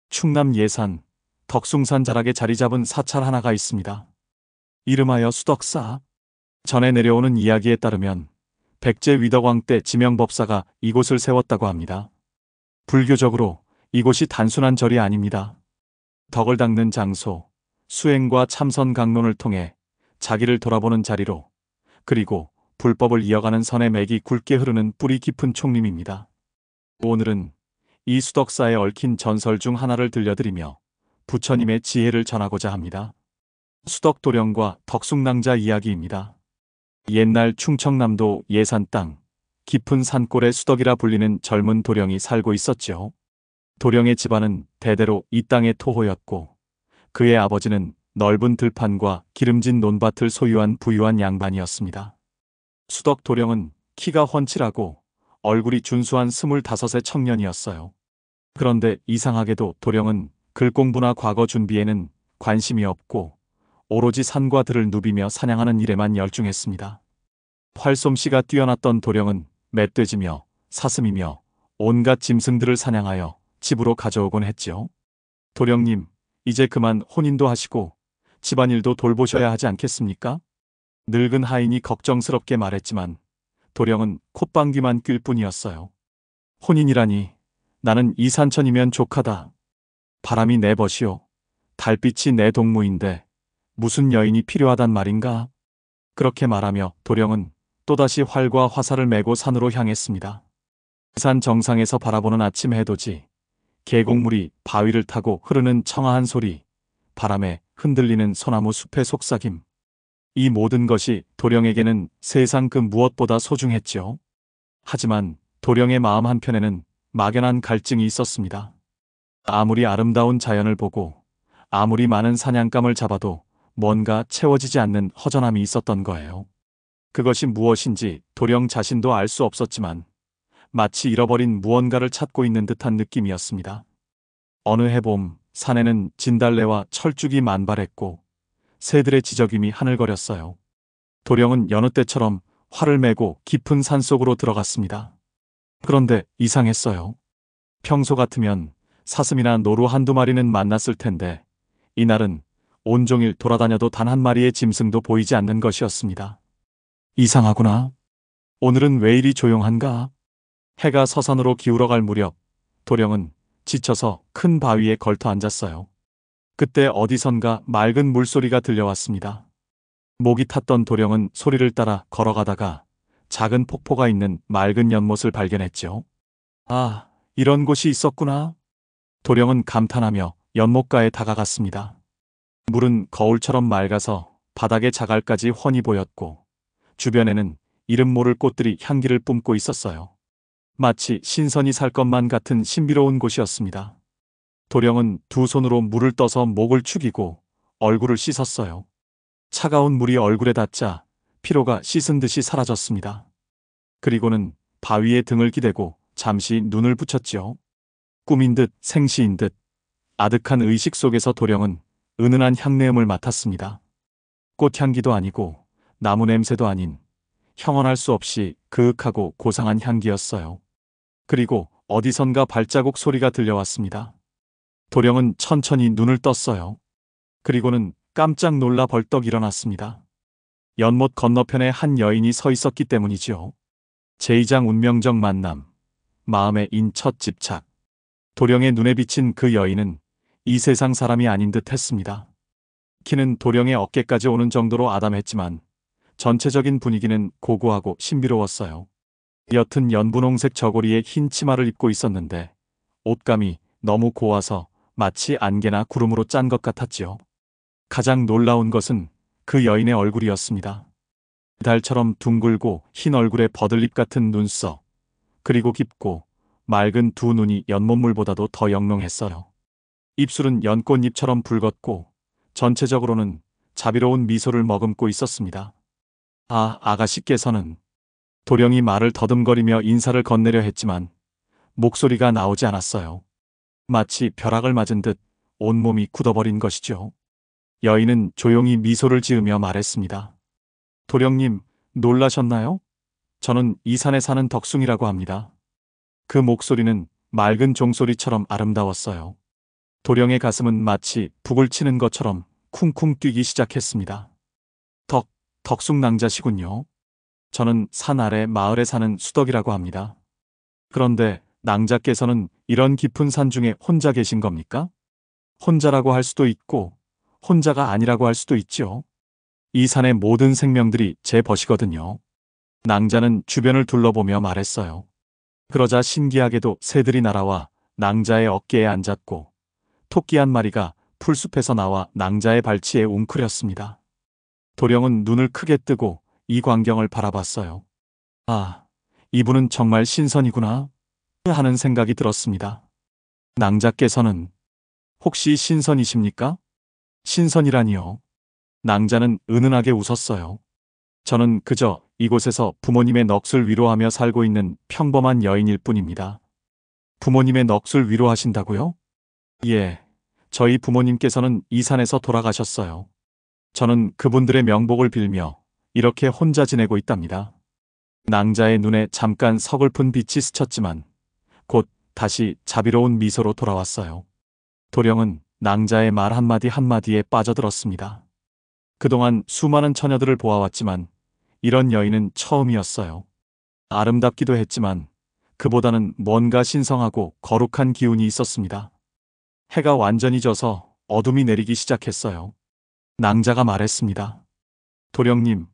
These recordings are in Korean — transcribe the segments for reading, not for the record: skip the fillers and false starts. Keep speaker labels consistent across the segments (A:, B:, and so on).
A: 충남 예산 덕숭산 자락에 자리 잡은 사찰 하나가 있습니다. 이름하여 수덕사. 전해 내려오는 이야기에 따르면 백제 위덕왕 때 지명법사가 이곳을 세웠다고 합니다. 불교적으로 이곳이 단순한 절이 아닙니다. 덕을 닦는 장소, 수행과 참선 강론을 통해 자기를 돌아보는 자리로, 그리고 불법을 이어가는 선의 맥이 굵게 흐르는 뿌리 깊은 촉림입니다. 오늘은 이 수덕사에 얽힌 전설 중 하나를 들려드리며 부처님의 지혜를 전하고자 합니다. 수덕도령과 덕숭낭자 이야기입니다. 옛날 충청남도 예산 땅 깊은 산골에 수덕이라 불리는 젊은 도령이 살고 있었죠. 도령의 집안은 대대로 이 땅의 토호였고, 그의 아버지는 넓은 들판과 기름진 논밭을 소유한 부유한 양반이었습니다. 수덕 도령은 키가 훤칠하고 얼굴이 준수한 25의 청년이었어요. 그런데 이상하게도 도령은 글 공부나 과거 준비에는 관심이 없고 오로지 산과 들을 누비며 사냥하는 일에만 열중했습니다. 활솜씨가 뛰어났던 도령은 멧돼지며 사슴이며 온갖 짐승들을 사냥하여 집으로 가져오곤 했지요. 도령님, 이제 그만 혼인도 하시고 집안일도 돌보셔야 하지 않겠습니까? 늙은 하인이 걱정스럽게 말했지만 도령은 콧방귀만 낄 뿐이었어요. 혼인이라니, 나는 이 산천이면 족하다. 바람이 내 벗이요, 달빛이 내 동무인데 무슨 여인이 필요하단 말인가? 그렇게 말하며 도령은 또다시 활과 화살을 메고 산으로 향했습니다. 산 정상에서 바라보는 아침 해돋이, 계곡물이 바위를 타고 흐르는 청아한 소리, 바람에 흔들리는 소나무 숲의 속삭임. 이 모든 것이 도령에게는 세상 그 무엇보다 소중했죠. 하지만 도령의 마음 한편에는 막연한 갈증이 있었습니다. 아무리 아름다운 자연을 보고 아무리 많은 사냥감을 잡아도 뭔가 채워지지 않는 허전함이 있었던 거예요. 그것이 무엇인지 도령 자신도 알 수 없었지만 마치 잃어버린 무언가를 찾고 있는 듯한 느낌이었습니다. 어느 해봄, 산에는 진달래와 철쭉이 만발했고 새들의 지저귀이 하늘거렸어요. 도령은 여느 때처럼 활을 메고 깊은 산속으로 들어갔습니다. 그런데 이상했어요. 평소 같으면 사슴이나 노루 한두 마리는 만났을 텐데 이날은 온종일 돌아다녀도 단 한 마리의 짐승도 보이지 않는 것이었습니다. 이상하구나. 오늘은 왜 이리 조용한가? 해가 서산으로 기울어갈 무렵 도령은 지쳐서 큰 바위에 걸터 앉았어요. 그때 어디선가 맑은 물소리가 들려왔습니다. 목이 탔던 도령은 소리를 따라 걸어가다가 작은 폭포가 있는 맑은 연못을 발견했죠. 아, 이런 곳이 있었구나. 도령은 감탄하며 연못가에 다가갔습니다. 물은 거울처럼 맑아서 바닥의 자갈까지 훤히 보였고 주변에는 이름 모를 꽃들이 향기를 뿜고 있었어요. 마치 신선이 살 것만 같은 신비로운 곳이었습니다. 도령은 두 손으로 물을 떠서 목을 축이고 얼굴을 씻었어요. 차가운 물이 얼굴에 닿자 피로가 씻은 듯이 사라졌습니다. 그리고는 바위에 등을 기대고 잠시 눈을 붙였지요. 꿈인 듯 생시인 듯 아득한 의식 속에서 도령은 은은한 향내음을 맡았습니다. 꽃향기도 아니고 나무 냄새도 아닌 형언할 수 없이 그윽하고 고상한 향기였어요. 그리고 어디선가 발자국 소리가 들려왔습니다. 도령은 천천히 눈을 떴어요. 그리고는 깜짝 놀라 벌떡 일어났습니다. 연못 건너편에 한 여인이 서 있었기 때문이지요. 제2장 운명적 만남, 마음에 인 첫 집착. 도령의 눈에 비친 그 여인은 이 세상 사람이 아닌 듯 했습니다. 키는 도령의 어깨까지 오는 정도로 아담했지만 전체적인 분위기는 고고하고 신비로웠어요. 옅은 연분홍색 저고리에 흰 치마를 입고 있었는데 옷감이 너무 고와서 마치 안개나 구름으로 짠 것 같았지요. 가장 놀라운 것은 그 여인의 얼굴이었습니다. 달처럼 둥글고 흰 얼굴에 버들잎 같은 눈썹, 그리고 깊고 맑은 두 눈이 연못물보다도 더 영롱했어요. 입술은 연꽃잎처럼 붉었고 전체적으로는 자비로운 미소를 머금고 있었습니다. 아, 아가씨께서는. 도령이 말을 더듬거리며 인사를 건네려 했지만 목소리가 나오지 않았어요. 마치 벼락을 맞은 듯 온몸이 굳어버린 것이죠. 여인은 조용히 미소를 지으며 말했습니다. 도령님, 놀라셨나요? 저는 이 산에 사는 덕숭이라고 합니다. 그 목소리는 맑은 종소리처럼 아름다웠어요. 도령의 가슴은 마치 북을 치는 것처럼 쿵쿵 뛰기 시작했습니다. 덕숙낭자시군요. 저는 산 아래 마을에 사는 수덕이라고 합니다. 그런데 낭자께서는 이런 깊은 산 중에 혼자 계신 겁니까? 혼자라고 할 수도 있고 혼자가 아니라고 할 수도 있죠. 이 산의 모든 생명들이 제 벗이거든요. 낭자는 주변을 둘러보며 말했어요. 그러자 신기하게도 새들이 날아와 낭자의 어깨에 앉았고 토끼 한 마리가 풀숲에서 나와 낭자의 발치에 웅크렸습니다. 도령은 눈을 크게 뜨고 이 광경을 바라봤어요. 아, 이분은 정말 신선이구나 하는 생각이 들었습니다. 낭자께서는 혹시 신선이십니까? 신선이라니요. 낭자는 은은하게 웃었어요. 저는 그저 이곳에서 부모님의 넋을 위로하며 살고 있는 평범한 여인일 뿐입니다. 부모님의 넋을 위로하신다고요? 예, 저희 부모님께서는 이 산에서 돌아가셨어요. 저는 그분들의 명복을 빌며 이렇게 혼자 지내고 있답니다. 낭자의 눈에 잠깐 서글픈 빛이 스쳤지만 곧 다시 자비로운 미소로 돌아왔어요. 도령은 낭자의 말 한마디 한마디에 빠져들었습니다. 그동안 수많은 처녀들을 보아왔지만 이런 여인은 처음이었어요. 아름답기도 했지만 그보다는 뭔가 신성하고 거룩한 기운이 있었습니다. 해가 완전히 져서 어둠이 내리기 시작했어요. 낭자가 말했습니다. 도령님,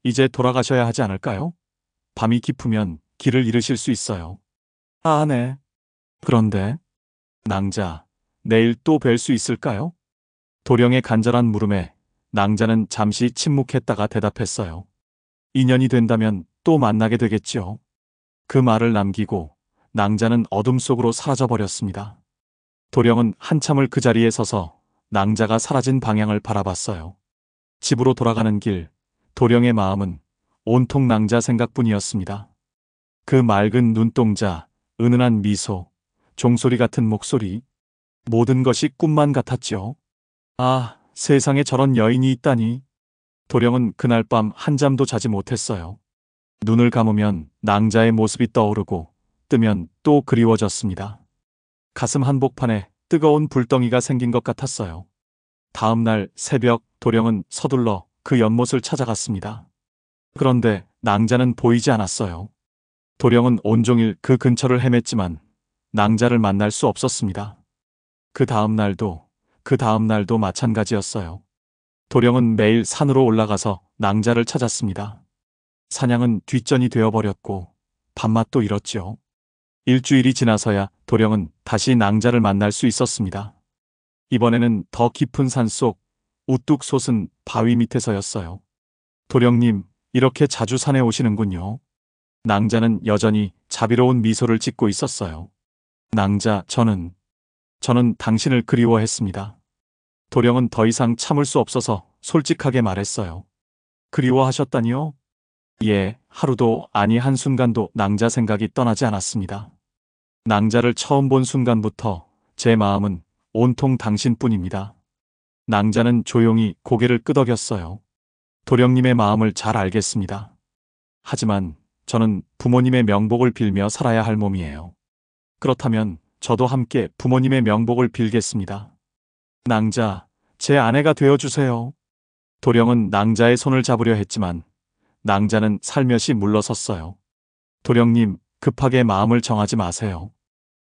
A: 이제 돌아가셔야 하지 않을까요? 밤이 깊으면 길을 잃으실 수 있어요. 아, 네. 그런데 낭자, 내일 또 뵐 수 있을까요? 도령의 간절한 물음에 낭자는 잠시 침묵했다가 대답했어요. 인연이 된다면 또 만나게 되겠지요. 그 말을 남기고 낭자는 어둠 속으로 사라져버렸습니다. 도령은 한참을 그 자리에 서서 낭자가 사라진 방향을 바라봤어요. 집으로 돌아가는 길, 도령의 마음은 온통 낭자 생각뿐이었습니다. 그 맑은 눈동자, 은은한 미소, 종소리 같은 목소리, 모든 것이 꿈만 같았죠. 아, 세상에 저런 여인이 있다니. 도령은 그날 밤 한잠도 자지 못했어요. 눈을 감으면 낭자의 모습이 떠오르고 뜨면 또 그리워졌습니다. 가슴 한복판에 뜨거운 불덩이가 생긴 것 같았어요. 다음 날 새벽 도령은 서둘러 그 연못을 찾아갔습니다. 그런데 낭자는 보이지 않았어요. 도령은 온종일 그 근처를 헤맸지만 낭자를 만날 수 없었습니다. 그 다음 날도 마찬가지였어요. 도령은 매일 산으로 올라가서 낭자를 찾았습니다. 사냥은 뒷전이 되어버렸고 밥맛도 잃었지요. 일주일이 지나서야 도령은 다시 낭자를 만날 수 있었습니다. 이번에는 더 깊은 산속 우뚝 솟은 바위 밑에서였어요. 도령님, 이렇게 자주 산에 오시는군요. 낭자는 여전히 자비로운 미소를 짓고 있었어요. 낭자, 저는 당신을 그리워했습니다. 도령은 더 이상 참을 수 없어서 솔직하게 말했어요. 그리워하셨다니요? 예, 하루도 아니 한순간도 낭자 생각이 떠나지 않았습니다. 낭자를 처음 본 순간부터 제 마음은 온통 당신뿐입니다. 낭자는 조용히 고개를 끄덕였어요. 도령님의 마음을 잘 알겠습니다. 하지만 저는 부모님의 명복을 빌며 살아야 할 몸이에요. 그렇다면 저도 함께 부모님의 명복을 빌겠습니다. 낭자, 제 아내가 되어주세요. 도령은 낭자의 손을 잡으려 했지만 낭자는 살며시 물러섰어요. 도령님, 급하게 마음을 정하지 마세요.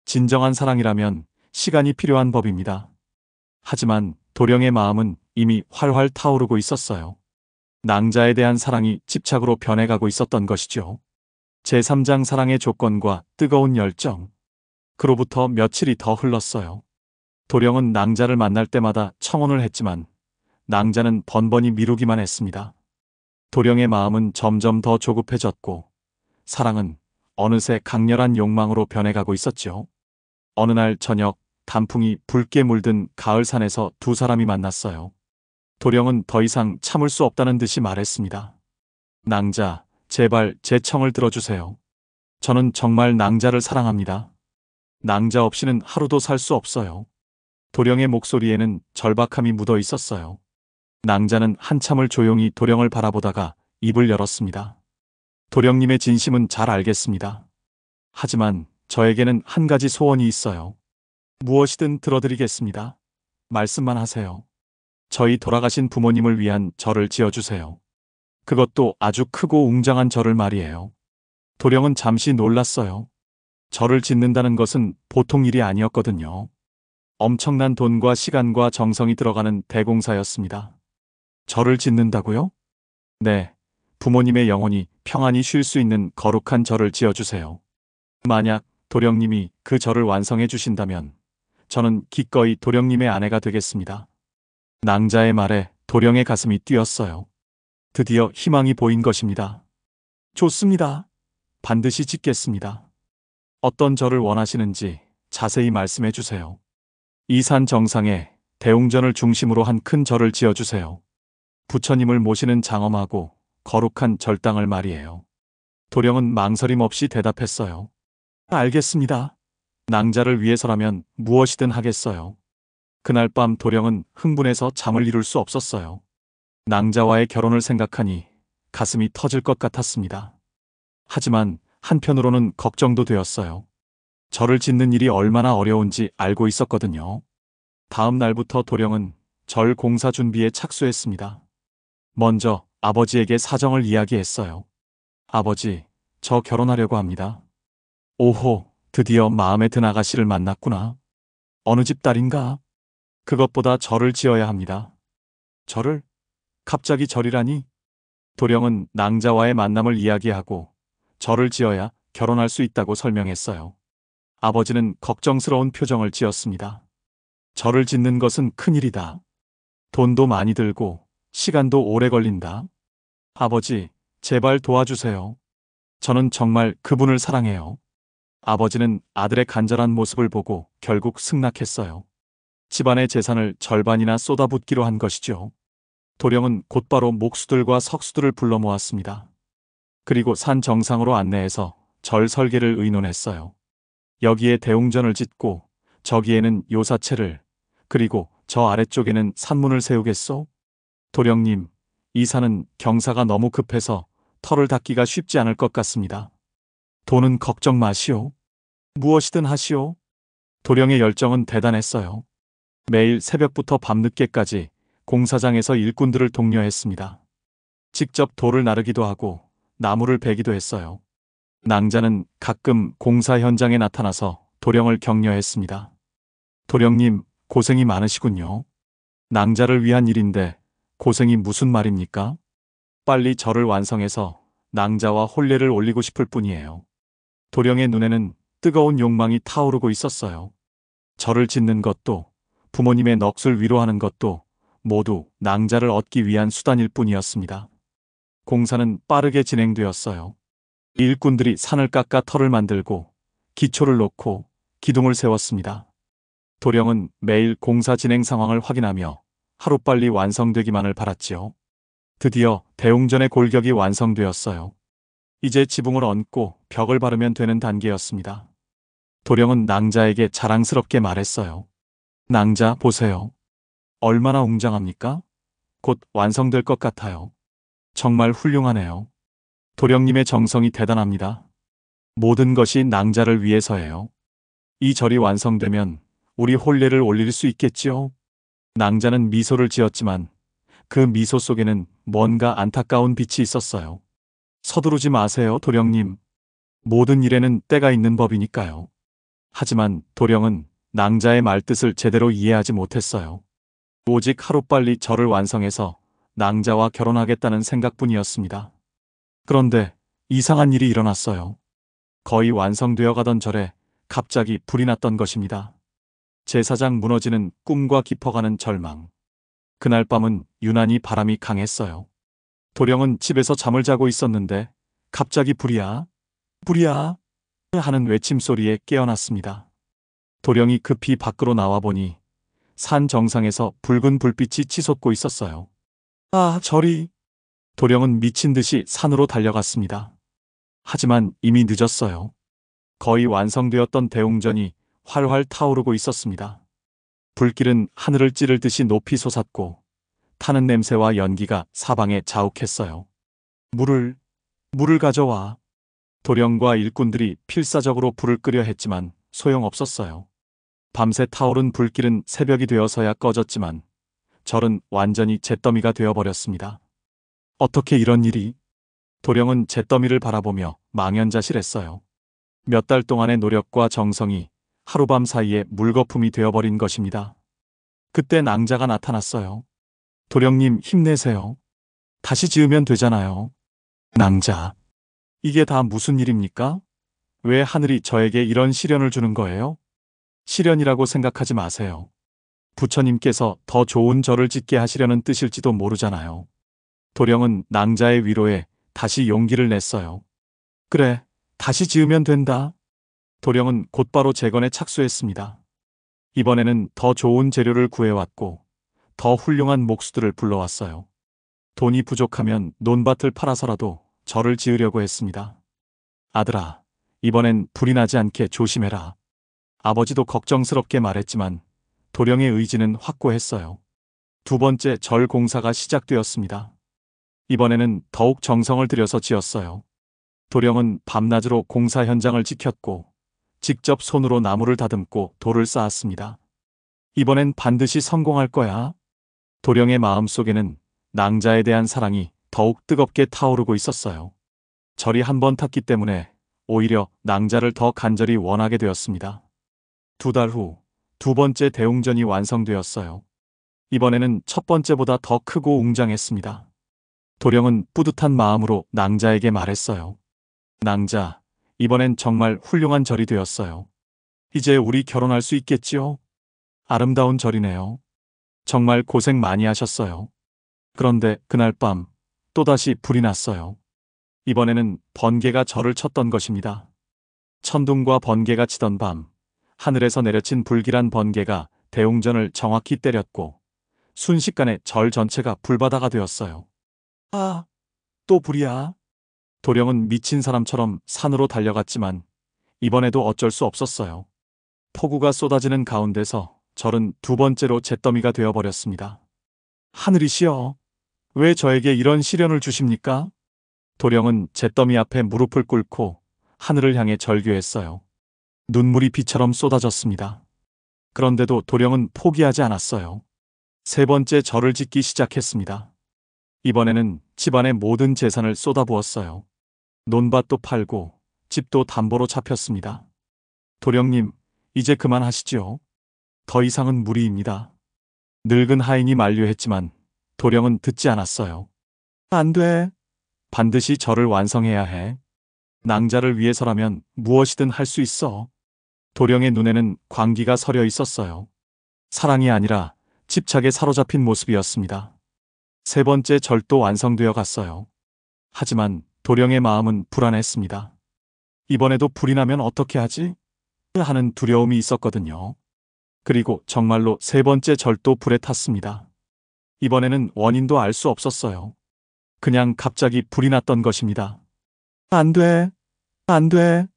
A: 진정한 사랑이라면 시간이 필요한 법입니다. 하지만 도령의 마음은 이미 활활 타오르고 있었어요. 낭자에 대한 사랑이 집착으로 변해가고 있었던 것이죠. 제3장 사랑의 조건과 뜨거운 열정. 그로부터 며칠이 더 흘렀어요. 도령은 낭자를 만날 때마다 청혼을 했지만 낭자는 번번이 미루기만 했습니다. 도령의 마음은 점점 더 조급해졌고 사랑은 어느새 강렬한 욕망으로 변해가고 있었죠. 어느 날 저녁 단풍이 붉게 물든 가을산에서 두 사람이 만났어요. 도령은 더 이상 참을 수 없다는 듯이 말했습니다. 낭자, 제발 제 청을 들어주세요. 저는 정말 낭자를 사랑합니다. 낭자 없이는 하루도 살 수 없어요. 도령의 목소리에는 절박함이 묻어 있었어요. 낭자는 한참을 조용히 도령을 바라보다가 입을 열었습니다. 도령님의 진심은 잘 알겠습니다. 하지만 저에게는 한 가지 소원이 있어요. 무엇이든 들어드리겠습니다. 말씀만 하세요. 저희 돌아가신 부모님을 위한 절을 지어주세요. 그것도 아주 크고 웅장한 절을 말이에요. 도령은 잠시 놀랐어요. 절을 짓는다는 것은 보통 일이 아니었거든요. 엄청난 돈과 시간과 정성이 들어가는 대공사였습니다. 절을 짓는다고요? 네. 부모님의 영혼이 평안히 쉴 수 있는 거룩한 절을 지어주세요. 만약 도령님이 그 절을 완성해 주신다면 저는 기꺼이 도령님의 아내가 되겠습니다. 낭자의 말에 도령의 가슴이 뛰었어요. 드디어 희망이 보인 것입니다. 좋습니다. 반드시 짓겠습니다. 어떤 절을 원하시는지 자세히 말씀해 주세요. 이 산 정상에 대웅전을 중심으로 한 큰 절을 지어주세요. 부처님을 모시는 장엄하고 거룩한 절당을 말이에요. 도령은 망설임 없이 대답했어요. 알겠습니다. 낭자를 위해서라면 무엇이든 하겠어요. 그날 밤 도령은 흥분해서 잠을 이룰 수 없었어요. 낭자와의 결혼을 생각하니 가슴이 터질 것 같았습니다. 하지만 한편으로는 걱정도 되었어요. 절을 짓는 일이 얼마나 어려운지 알고 있었거든요. 다음 날부터 도령은 절 공사 준비에 착수했습니다. 먼저 아버지에게 사정을 이야기했어요. 아버지, 저 결혼하려고 합니다. 오호, 드디어 마음에 든 아가씨를 만났구나. 어느 집 딸인가? 그것보다 절을 지어야 합니다. 절을? 갑자기 절이라니? 도령은 낭자와의 만남을 이야기하고 절을 지어야 결혼할 수 있다고 설명했어요. 아버지는 걱정스러운 표정을 지었습니다. 절을 짓는 것은 큰일이다. 돈도 많이 들고 시간도 오래 걸린다. 아버지, 제발 도와주세요. 저는 정말 그분을 사랑해요. 아버지는 아들의 간절한 모습을 보고 결국 승낙했어요. 집안의 재산을 절반이나 쏟아붓기로 한 것이죠. 도령은 곧바로 목수들과 석수들을 불러 모았습니다. 그리고 산 정상으로 안내해서 절 설계를 의논했어요. 여기에 대웅전을 짓고 저기에는 요사체를, 그리고 저 아래쪽에는 산문을 세우겠소? 도령님, 이 산은 경사가 너무 급해서 터를 닦기가 쉽지 않을 것 같습니다. 돈은 걱정 마시오. 무엇이든 하시오. 도령의 열정은 대단했어요. 매일 새벽부터 밤늦게까지 공사장에서 일꾼들을 독려했습니다. 직접 돌을 나르기도 하고 나무를 베기도 했어요. 낭자는 가끔 공사 현장에 나타나서 도령을 격려했습니다. 도령님, 고생이 많으시군요. 낭자를 위한 일인데 고생이 무슨 말입니까? 빨리 절을 완성해서 낭자와 혼례를 올리고 싶을 뿐이에요. 도령의 눈에는 뜨거운 욕망이 타오르고 있었어요. 절을 짓는 것도 부모님의 넋을 위로하는 것도 모두 낭자를 얻기 위한 수단일 뿐이었습니다. 공사는 빠르게 진행되었어요. 일꾼들이 산을 깎아 터를 만들고 기초를 놓고 기둥을 세웠습니다. 도령은 매일 공사 진행 상황을 확인하며 하루빨리 완성되기만을 바랐지요. 드디어 대웅전의 골격이 완성되었어요. 이제 지붕을 얹고 벽을 바르면 되는 단계였습니다. 도령은 낭자에게 자랑스럽게 말했어요. 낭자, 보세요. 얼마나 웅장합니까? 곧 완성될 것 같아요. 정말 훌륭하네요. 도령님의 정성이 대단합니다. 모든 것이 낭자를 위해서예요. 이 절이 완성되면 우리 혼례를 올릴 수 있겠지요? 낭자는 미소를 지었지만 그 미소 속에는 뭔가 안타까운 빛이 있었어요. 서두르지 마세요, 도령님. 모든 일에는 때가 있는 법이니까요. 하지만 도령은 낭자의 말뜻을 제대로 이해하지 못했어요. 오직 하루빨리 절을 완성해서 낭자와 결혼하겠다는 생각뿐이었습니다. 그런데 이상한 일이 일어났어요. 거의 완성되어 가던 절에 갑자기 불이 났던 것입니다. 제사장 무너지는 꿈과 깊어가는 절망. 그날 밤은 유난히 바람이 강했어요. 도령은 집에서 잠을 자고 있었는데 갑자기 불이야, 불이야 하는 외침소리에 깨어났습니다. 도령이 급히 밖으로 나와 보니 산 정상에서 붉은 불빛이 치솟고 있었어요. 아, 절이! 도령은 미친 듯이 산으로 달려갔습니다. 하지만 이미 늦었어요. 거의 완성되었던 대웅전이 활활 타오르고 있었습니다. 불길은 하늘을 찌를 듯이 높이 솟았고 타는 냄새와 연기가 사방에 자욱했어요. 물을 가져와. 도령과 일꾼들이 필사적으로 불을 끄려 했지만 소용없었어요. 밤새 타오른 불길은 새벽이 되어서야 꺼졌지만 절은 완전히 잿더미가 되어버렸습니다. 어떻게 이런 일이? 도령은 잿더미를 바라보며 망연자실했어요. 몇 달 동안의 노력과 정성이 하룻밤 사이에 물거품이 되어버린 것입니다. 그때 낭자가 나타났어요. 도령님 힘내세요. 다시 지으면 되잖아요. 낭자. 이게 다 무슨 일입니까? 왜 하늘이 저에게 이런 시련을 주는 거예요? 시련이라고 생각하지 마세요. 부처님께서 더 좋은 절을 짓게 하시려는 뜻일지도 모르잖아요. 도령은 낭자의 위로에 다시 용기를 냈어요. 그래, 다시 지으면 된다. 도령은 곧바로 재건에 착수했습니다. 이번에는 더 좋은 재료를 구해왔고 더 훌륭한 목수들을 불러왔어요. 돈이 부족하면 논밭을 팔아서라도 절을 지으려고 했습니다. 아들아, 이번엔 불이 나지 않게 조심해라. 아버지도 걱정스럽게 말했지만 도령의 의지는 확고했어요. 두 번째 절 공사가 시작되었습니다. 이번에는 더욱 정성을 들여서 지었어요. 도령은 밤낮으로 공사 현장을 지켰고 직접 손으로 나무를 다듬고 돌을 쌓았습니다. 이번엔 반드시 성공할 거야. 도령의 마음속에는 낭자에 대한 사랑이 더욱 뜨겁게 타오르고 있었어요. 절이 한 번 탔기 때문에 오히려 낭자를 더 간절히 원하게 되었습니다. 두 달 후 두 번째 대웅전이 완성되었어요. 이번에는 첫 번째보다 더 크고 웅장했습니다. 도령은 뿌듯한 마음으로 낭자에게 말했어요. 낭자, 이번엔 정말 훌륭한 절이 되었어요. 이제 우리 결혼할 수 있겠지요? 아름다운 절이네요. 정말 고생 많이 하셨어요. 그런데 그날 밤 또다시 불이 났어요. 이번에는 번개가 절을 쳤던 것입니다. 천둥과 번개가 치던 밤, 하늘에서 내려친 불길한 번개가 대웅전을 정확히 때렸고 순식간에 절 전체가 불바다가 되었어요. 아, 또 불이야. 도령은 미친 사람처럼 산으로 달려갔지만 이번에도 어쩔 수 없었어요. 폭우가 쏟아지는 가운데서 절은 두 번째로 잿더미가 되어버렸습니다. 하늘이시여, 왜 저에게 이런 시련을 주십니까? 도령은 잿더미 앞에 무릎을 꿇고 하늘을 향해 절규했어요. 눈물이 비처럼 쏟아졌습니다. 그런데도 도령은 포기하지 않았어요. 세 번째 절을 짓기 시작했습니다. 이번에는 집안의 모든 재산을 쏟아부었어요. 논밭도 팔고 집도 담보로 잡혔습니다. 도령님, 이제 그만하시지요. 더 이상은 무리입니다. 늙은 하인이 만류했지만 도령은 듣지 않았어요. 안 돼. 반드시 절을 완성해야 해. 낭자를 위해서라면 무엇이든 할 수 있어. 도령의 눈에는 광기가 서려 있었어요. 사랑이 아니라 집착에 사로잡힌 모습이었습니다. 세 번째 절도 완성되어 갔어요. 하지만 도령의 마음은 불안했습니다. 이번에도 불이 나면 어떻게 하지? 하는 두려움이 있었거든요. 그리고 정말로 세 번째 절도 불에 탔습니다. 이번에는 원인도 알 수 없었어요. 그냥 갑자기 불이 났던 것입니다. 안 돼. 안 돼.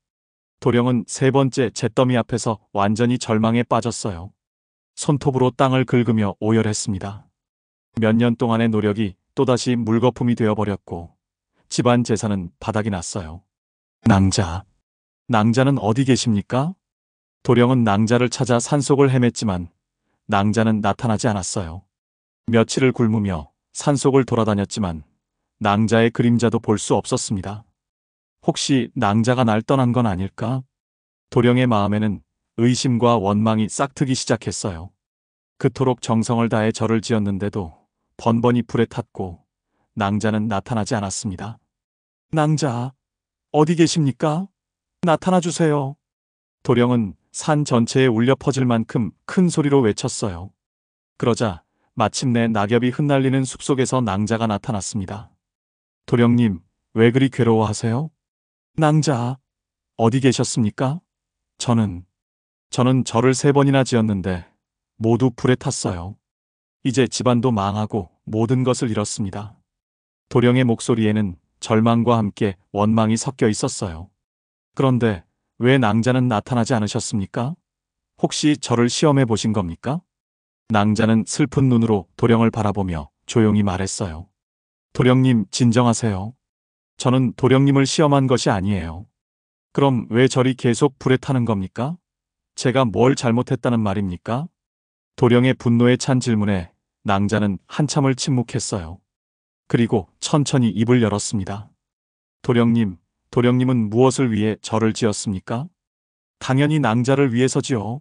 A: 도령은 세 번째 잿더미 앞에서 완전히 절망에 빠졌어요. 손톱으로 땅을 긁으며 오열했습니다. 몇 년 동안의 노력이 또다시 물거품이 되어버렸고 집안 재산은 바닥이 났어요. 낭자. 낭자는 어디 계십니까? 도령은 낭자를 찾아 산속을 헤맸지만 낭자는 나타나지 않았어요. 며칠을 굶으며 산속을 돌아다녔지만 낭자의 그림자도 볼 수 없었습니다. 혹시 낭자가 날 떠난 건 아닐까? 도령의 마음에는 의심과 원망이 싹트기 시작했어요. 그토록 정성을 다해 절을 지었는데도 번번이 불에 탔고 낭자는 나타나지 않았습니다. 낭자, 어디 계십니까? 나타나 주세요. 도령은 산 전체에 울려 퍼질 만큼 큰 소리로 외쳤어요. 그러자 마침내 낙엽이 흩날리는 숲속에서 낭자가 나타났습니다. 도령님, 왜 그리 괴로워하세요? 낭자, 어디 계셨습니까? 저는 절을 3번이나 지었는데 모두 불에 탔어요. 이제 집안도 망하고 모든 것을 잃었습니다. 도령의 목소리에는 절망과 함께 원망이 섞여 있었어요. 그런데 왜 낭자는 나타나지 않으셨습니까? 혹시 저를 시험해 보신 겁니까? 낭자는 슬픈 눈으로 도령을 바라보며 조용히 말했어요. 도령님, 진정하세요. 저는 도령님을 시험한 것이 아니에요. 그럼 왜 절이 계속 불에 타는 겁니까? 제가 뭘 잘못했다는 말입니까? 도령의 분노에 찬 질문에 낭자는 한참을 침묵했어요. 그리고 천천히 입을 열었습니다. 도령님, 도령님은 무엇을 위해 저를 지었습니까? 당연히 낭자를 위해서지요.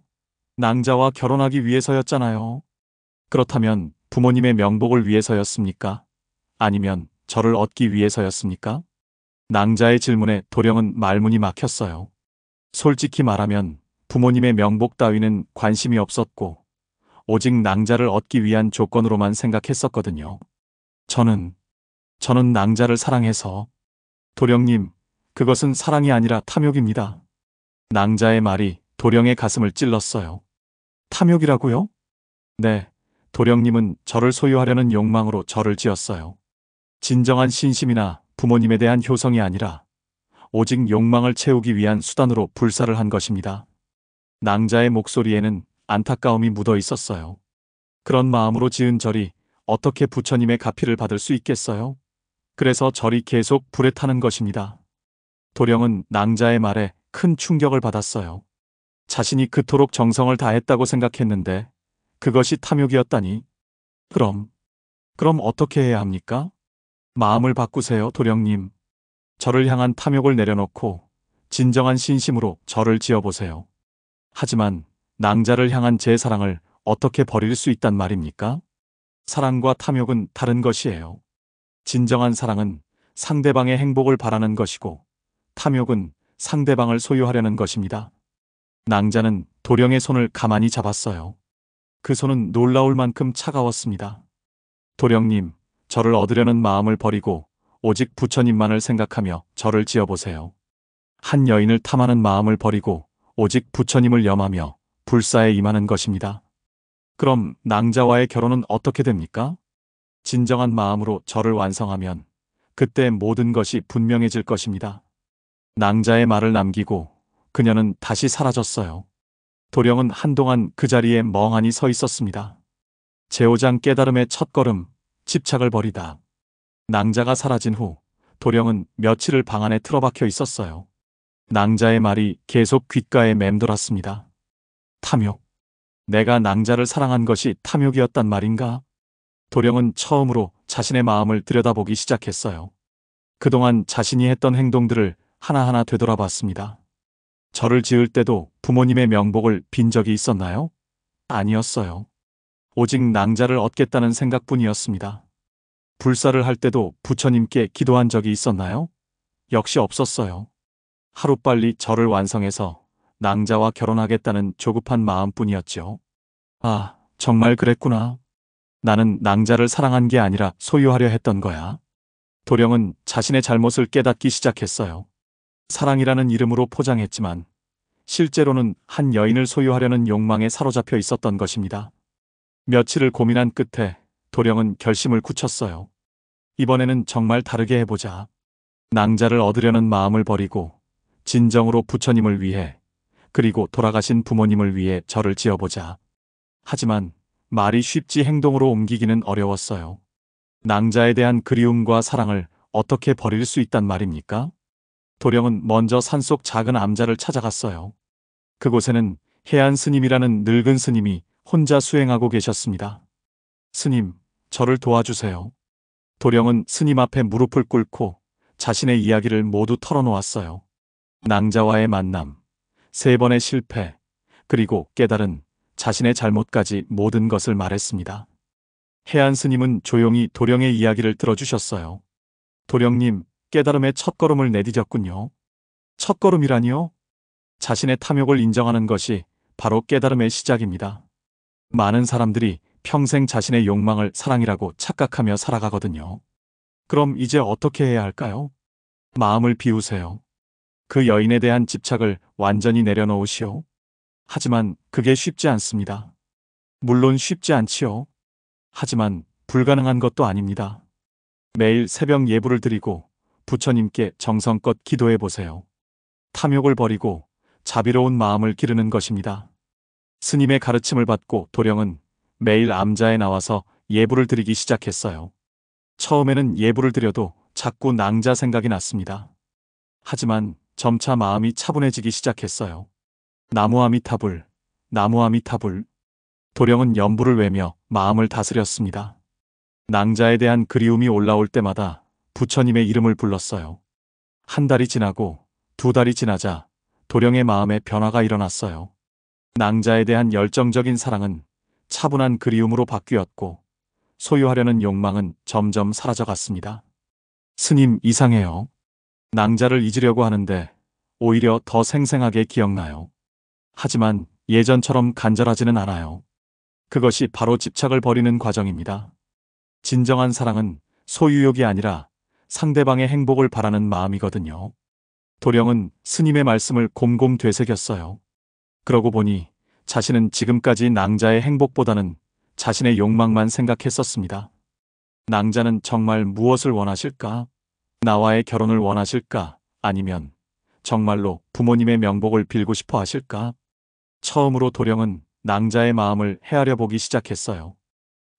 A: 낭자와 결혼하기 위해서였잖아요. 그렇다면 부모님의 명복을 위해서였습니까? 아니면 저를 얻기 위해서였습니까? 낭자의 질문에 도령은 말문이 막혔어요. 솔직히 말하면 부모님의 명복 따위는 관심이 없었고 오직 낭자를 얻기 위한 조건으로만 생각했었거든요. 저는 낭자를 사랑해서. 도령님, 그것은 사랑이 아니라 탐욕입니다. 낭자의 말이 도령의 가슴을 찔렀어요. 탐욕이라고요? 네, 도령님은 저를 소유하려는 욕망으로 저를 지었어요. 진정한 신심이나 부모님에 대한 효성이 아니라 오직 욕망을 채우기 위한 수단으로 불사를 한 것입니다. 낭자의 목소리에는 안타까움이 묻어 있었어요. 그런 마음으로 지은 절이 어떻게 부처님의 가피를 받을 수 있겠어요? 그래서 절이 계속 불에 타는 것입니다. 도령은 낭자의 말에 큰 충격을 받았어요. 자신이 그토록 정성을 다했다고 생각했는데 그것이 탐욕이었다니. 그럼 어떻게 해야 합니까? 마음을 바꾸세요, 도령님. 저를 향한 탐욕을 내려놓고 진정한 신심으로 저를 지어보세요. 하지만 낭자를 향한 제 사랑을 어떻게 버릴 수 있단 말입니까? 사랑과 탐욕은 다른 것이에요. 진정한 사랑은 상대방의 행복을 바라는 것이고 탐욕은 상대방을 소유하려는 것입니다. 낭자는 도령의 손을 가만히 잡았어요. 그 손은 놀라울 만큼 차가웠습니다. 도령님, 저를 얻으려는 마음을 버리고 오직 부처님만을 생각하며 저를 지어보세요. 한 여인을 탐하는 마음을 버리고 오직 부처님을 염하며 불사에 임하는 것입니다. 그럼 낭자와의 결혼은 어떻게 됩니까? 진정한 마음으로 저를 완성하면 그때 모든 것이 분명해질 것입니다. 낭자의 말을 남기고 그녀는 다시 사라졌어요. 도령은 한동안 그 자리에 멍하니 서 있었습니다. 제오장 깨달음의 첫걸음, 집착을 버리다. 낭자가 사라진 후 도령은 며칠을 방 안에 틀어박혀 있었어요. 낭자의 말이 계속 귓가에 맴돌았습니다. 탐욕. 내가 낭자를 사랑한 것이 탐욕이었단 말인가? 도령은 처음으로 자신의 마음을 들여다보기 시작했어요. 그동안 자신이 했던 행동들을 하나하나 되돌아봤습니다. 저를 지을 때도 부모님의 명복을 빈 적이 있었나요? 아니었어요. 오직 낭자를 얻겠다는 생각뿐이었습니다. 불사를 할 때도 부처님께 기도한 적이 있었나요? 역시 없었어요. 하루빨리 저를 완성해서 낭자와 결혼하겠다는 조급한 마음뿐이었죠. 아, 정말 그랬구나. 나는 낭자를 사랑한 게 아니라 소유하려 했던 거야. 도령은 자신의 잘못을 깨닫기 시작했어요. 사랑이라는 이름으로 포장했지만 실제로는 한 여인을 소유하려는 욕망에 사로잡혀 있었던 것입니다. 며칠을 고민한 끝에 도령은 결심을 굳혔어요. 이번에는 정말 다르게 해보자. 낭자를 얻으려는 마음을 버리고 진정으로 부처님을 위해 그리고 돌아가신 부모님을 위해 절을 지어보자. 하지만 말이 쉽지 행동으로 옮기기는 어려웠어요. 낭자에 대한 그리움과 사랑을 어떻게 버릴 수 있단 말입니까? 도령은 먼저 산속 작은 암자를 찾아갔어요. 그곳에는 해안 스님이라는 늙은 스님이 혼자 수행하고 계셨습니다. 스님, 저를 도와주세요. 도령은 스님 앞에 무릎을 꿇고 자신의 이야기를 모두 털어놓았어요. 낭자와의 만남, 3번의 실패, 그리고 깨달은 자신의 잘못까지 모든 것을 말했습니다. 해안 스님은 조용히 도령의 이야기를 들어주셨어요. 도령님, 깨달음의 첫걸음을 내디뎠군요. 첫걸음이라니요? 자신의 탐욕을 인정하는 것이 바로 깨달음의 시작입니다. 많은 사람들이 평생 자신의 욕망을 사랑이라고 착각하며 살아가거든요. 그럼 이제 어떻게 해야 할까요? 마음을 비우세요. 그 여인에 대한 집착을 완전히 내려놓으시오. 하지만 그게 쉽지 않습니다. 물론 쉽지 않지요. 하지만 불가능한 것도 아닙니다. 매일 새벽 예불을 드리고 부처님께 정성껏 기도해 보세요. 탐욕을 버리고 자비로운 마음을 기르는 것입니다. 스님의 가르침을 받고 도령은 매일 암자에 나와서 예불을 드리기 시작했어요. 처음에는 예불을 드려도 자꾸 낭자 생각이 났습니다. 하지만 점차 마음이 차분해지기 시작했어요. 나무 아미타불, 나무 아미타불. 도령은 연부를 외며 마음을 다스렸습니다. 낭자에 대한 그리움이 올라올 때마다 부처님의 이름을 불렀어요. 한 달이 지나고 두 달이 지나자 도령의 마음에 변화가 일어났어요. 낭자에 대한 열정적인 사랑은 차분한 그리움으로 바뀌었고 소유하려는 욕망은 점점 사라져갔습니다. 스님, 이상해요. 낭자를 잊으려고 하는데 오히려 더 생생하게 기억나요. 하지만 예전처럼 간절하지는 않아요. 그것이 바로 집착을 버리는 과정입니다. 진정한 사랑은 소유욕이 아니라 상대방의 행복을 바라는 마음이거든요. 도령은 스님의 말씀을 곰곰 되새겼어요. 그러고 보니 자신은 지금까지 낭자의 행복보다는 자신의 욕망만 생각했었습니다. 낭자는 정말 무엇을 원하실까? 나와의 결혼을 원하실까? 아니면 정말로 부모님의 명복을 빌고 싶어 하실까? 처음으로 도령은 낭자의 마음을 헤아려 보기 시작했어요.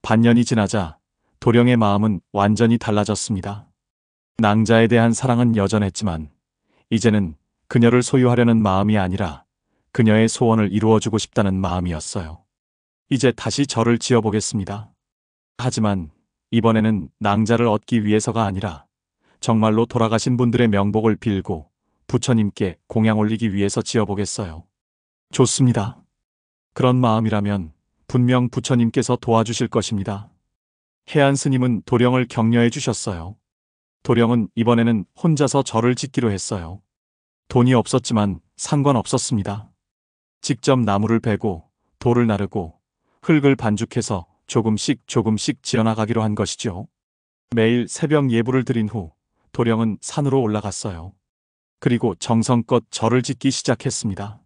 A: 반년이 지나자 도령의 마음은 완전히 달라졌습니다. 낭자에 대한 사랑은 여전했지만 이제는 그녀를 소유하려는 마음이 아니라 그녀의 소원을 이루어주고 싶다는 마음이었어요. 이제 다시 절을 지어보겠습니다. 하지만 이번에는 낭자를 얻기 위해서가 아니라 정말로 돌아가신 분들의 명복을 빌고 부처님께 공양 올리기 위해서 지어보겠어요. 좋습니다. 그런 마음이라면 분명 부처님께서 도와주실 것입니다. 해안 스님은 도령을 격려해 주셨어요. 도령은 이번에는 혼자서 절을 짓기로 했어요. 돈이 없었지만 상관없었습니다. 직접 나무를 베고 돌을 나르고 흙을 반죽해서 조금씩 지어나가기로 한 것이죠. 매일 새벽 예불을 드린 후 도령은 산으로 올라갔어요. 그리고 정성껏 절을 짓기 시작했습니다.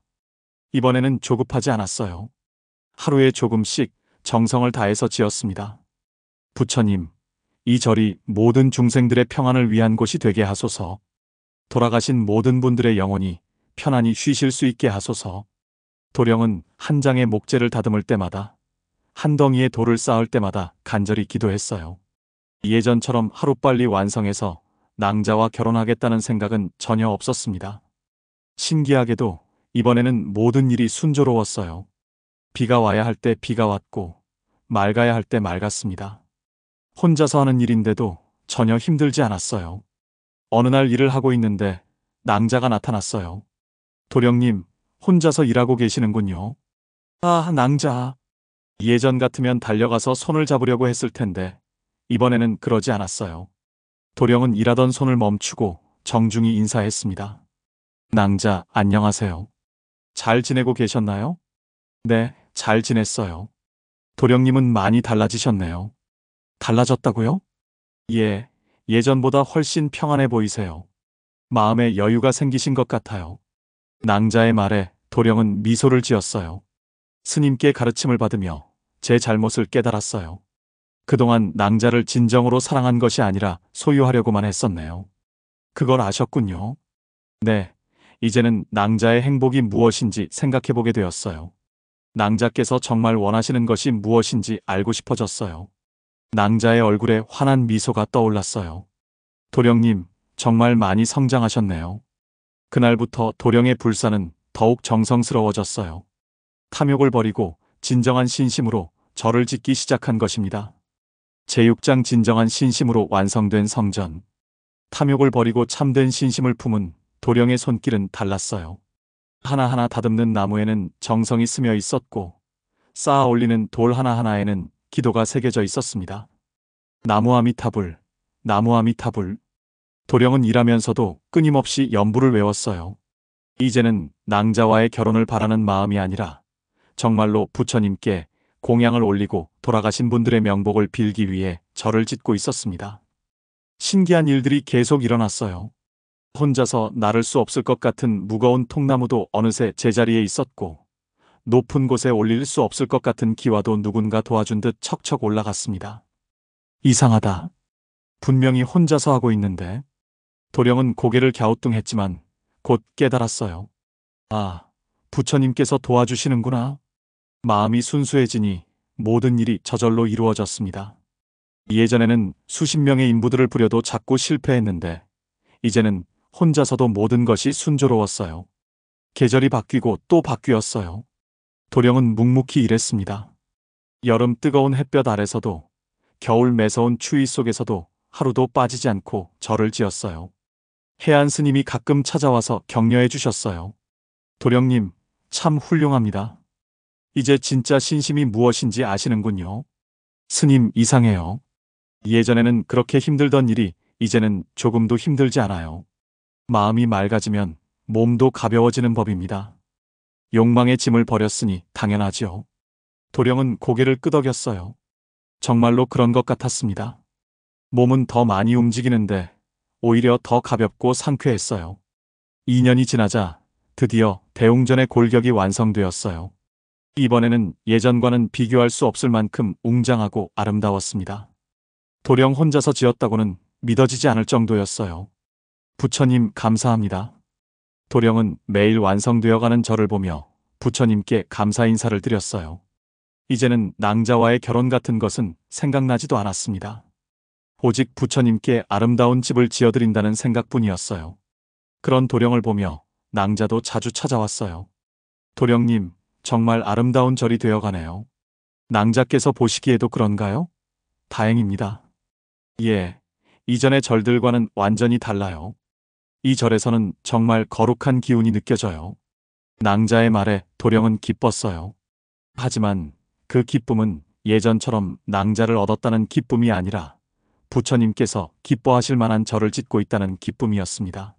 A: 이번에는 조급하지 않았어요. 하루에 조금씩 정성을 다해서 지었습니다. 부처님, 이 절이 모든 중생들의 평안을 위한 곳이 되게 하소서. 돌아가신 모든 분들의 영혼이 편안히 쉬실 수 있게 하소서. 도령은 한 장의 목재를 다듬을 때마다 한 덩이의 돌을 쌓을 때마다 간절히 기도했어요. 예전처럼 하루빨리 완성해서 낭자와 결혼하겠다는 생각은 전혀 없었습니다. 신기하게도 이번에는 모든 일이 순조로웠어요. 비가 와야 할 때 비가 왔고 맑아야 할 때 맑았습니다. 혼자서 하는 일인데도 전혀 힘들지 않았어요. 어느 날 일을 하고 있는데 낭자가 나타났어요. 도령님, 혼자서 일하고 계시는군요. 아, 낭자. 예전 같으면 달려가서 손을 잡으려고 했을 텐데 이번에는 그러지 않았어요. 도령은 일하던 손을 멈추고 정중히 인사했습니다. 낭자, 안녕하세요. 잘 지내고 계셨나요? 네, 잘 지냈어요. 도령님은 많이 달라지셨네요. 달라졌다고요? 예, 예전보다 훨씬 평안해 보이세요. 마음에 여유가 생기신 것 같아요. 낭자의 말에 도령은 미소를 지었어요. 스님께 가르침을 받으며 제 잘못을 깨달았어요. 그동안 낭자를 진정으로 사랑한 것이 아니라 소유하려고만 했었네요. 그걸 아셨군요. 네, 이제는 낭자의 행복이 무엇인지 생각해보게 되었어요. 낭자께서 정말 원하시는 것이 무엇인지 알고 싶어졌어요. 낭자의 얼굴에 환한 미소가 떠올랐어요. 도령님, 정말 많이 성장하셨네요. 그날부터 도령의 불사는 더욱 정성스러워졌어요. 탐욕을 버리고 진정한 신심으로 절을 짓기 시작한 것입니다. 제6장 진정한 신심으로 완성된 성전. 탐욕을 버리고 참된 신심을 품은 도령의 손길은 달랐어요. 하나하나 다듬는 나무에는 정성이 스며 있었고 쌓아 올리는 돌 하나하나에는 기도가 새겨져 있었습니다. 나무 아미타불, 나무 아미타불. 도령은 일하면서도 끊임없이 연부를 외웠어요. 이제는 낭자와의 결혼을 바라는 마음이 아니라 정말로 부처님께 공양을 올리고 돌아가신 분들의 명복을 빌기 위해 절을 짓고 있었습니다. 신기한 일들이 계속 일어났어요. 혼자서 나를 수 없을 것 같은 무거운 통나무도 어느새 제자리에 있었고 높은 곳에 올릴 수 없을 것 같은 기와도 누군가 도와준 듯 척척 올라갔습니다. 이상하다. 분명히 혼자서 하고 있는데. 도령은 고개를 갸우뚱했지만 곧 깨달았어요. 아, 부처님께서 도와주시는구나. 마음이 순수해지니 모든 일이 저절로 이루어졌습니다. 예전에는 수십 명의 인부들을 부려도 자꾸 실패했는데 이제는 혼자서도 모든 것이 순조로웠어요. 계절이 바뀌고 또 바뀌었어요. 도령은 묵묵히 일했습니다. 여름 뜨거운 햇볕 아래서도, 겨울 매서운 추위 속에서도 하루도 빠지지 않고 절을 지었어요. 해안 스님이 가끔 찾아와서 격려해 주셨어요. 도령님, 참 훌륭합니다. 이제 진짜 신심이 무엇인지 아시는군요. 스님, 이상해요. 예전에는 그렇게 힘들던 일이 이제는 조금도 힘들지 않아요. 마음이 맑아지면 몸도 가벼워지는 법입니다. 욕망의 짐을 버렸으니 당연하지요. 도령은 고개를 끄덕였어요. 정말로 그런 것 같았습니다. 몸은 더 많이 움직이는데 오히려 더 가볍고 상쾌했어요. 2년이 지나자 드디어 대웅전의 골격이 완성되었어요. 이번에는 예전과는 비교할 수 없을 만큼 웅장하고 아름다웠습니다. 도령 혼자서 지었다고는 믿어지지 않을 정도였어요. 부처님 감사합니다. 도령은 매일 완성되어가는 저를 보며 부처님께 감사 인사를 드렸어요. 이제는 낭자와의 결혼 같은 것은 생각나지도 않았습니다. 오직 부처님께 아름다운 집을 지어드린다는 생각뿐이었어요. 그런 도령을 보며 낭자도 자주 찾아왔어요. 도령님, 정말 아름다운 절이 되어가네요. 낭자께서 보시기에도 그런가요? 다행입니다. 예, 이전의 절들과는 완전히 달라요. 이 절에서는 정말 거룩한 기운이 느껴져요. 낭자의 말에 도령은 기뻤어요. 하지만 그 기쁨은 예전처럼 낭자를 얻었다는 기쁨이 아니라 부처님께서 기뻐하실 만한 절을 짓고 있다는 기쁨이었습니다.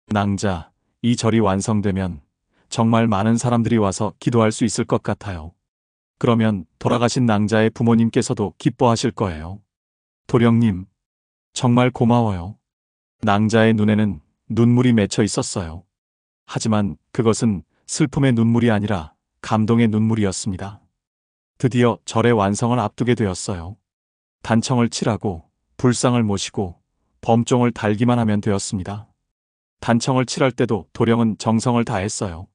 A: 낭자, 이 절이 완성되면 정말 많은 사람들이 와서 기도할 수 있을 것 같아요. 그러면 돌아가신 낭자의 부모님께서도 기뻐하실 거예요. 도령님, 정말 고마워요. 낭자의 눈에는 눈물이 맺혀 있었어요. 하지만 그것은 슬픔의 눈물이 아니라 감동의 눈물이었습니다. 드디어 절의 완성을 앞두게 되었어요. 단청을 칠하고 불상을 모시고 범종을 달기만 하면 되었습니다. 단청을 칠할 때도 도령은 정성을 다했어요.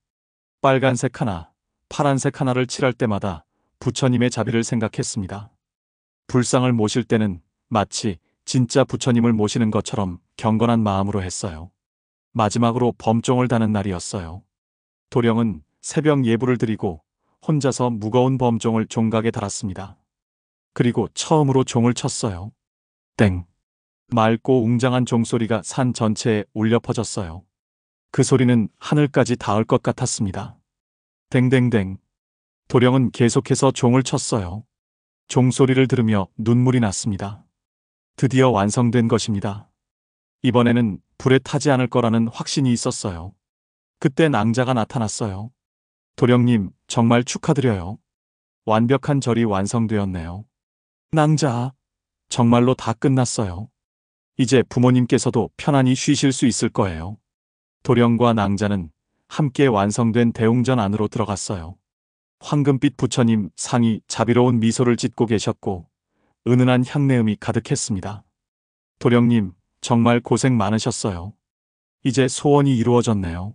A: 빨간색 하나, 파란색 하나를 칠할 때마다 부처님의 자비를 생각했습니다. 불상을 모실 때는 마치 진짜 부처님을 모시는 것처럼 경건한 마음으로 했어요. 마지막으로 범종을 다는 날이었어요. 도령은 새벽 예불을 드리고 혼자서 무거운 범종을 종각에 달았습니다. 그리고 처음으로 종을 쳤어요. 땡. 맑고 웅장한 종소리가 산 전체에 울려 퍼졌어요. 그 소리는 하늘까지 닿을 것 같았습니다. 댕댕댕. 도령은 계속해서 종을 쳤어요. 종소리를 들으며 눈물이 났습니다. 드디어 완성된 것입니다. 이번에는 불에 타지 않을 거라는 확신이 있었어요. 그때 낭자가 나타났어요. 도령님, 정말 축하드려요. 완벽한 절이 완성되었네요. 낭자, 정말로 다 끝났어요. 이제 부모님께서도 편안히 쉬실 수 있을 거예요. 도령과 낭자는 함께 완성된 대웅전 안으로 들어갔어요. 황금빛 부처님 상이 자비로운 미소를 짓고 계셨고 은은한 향내음이 가득했습니다. 도령님, 정말 고생 많으셨어요. 이제 소원이 이루어졌네요.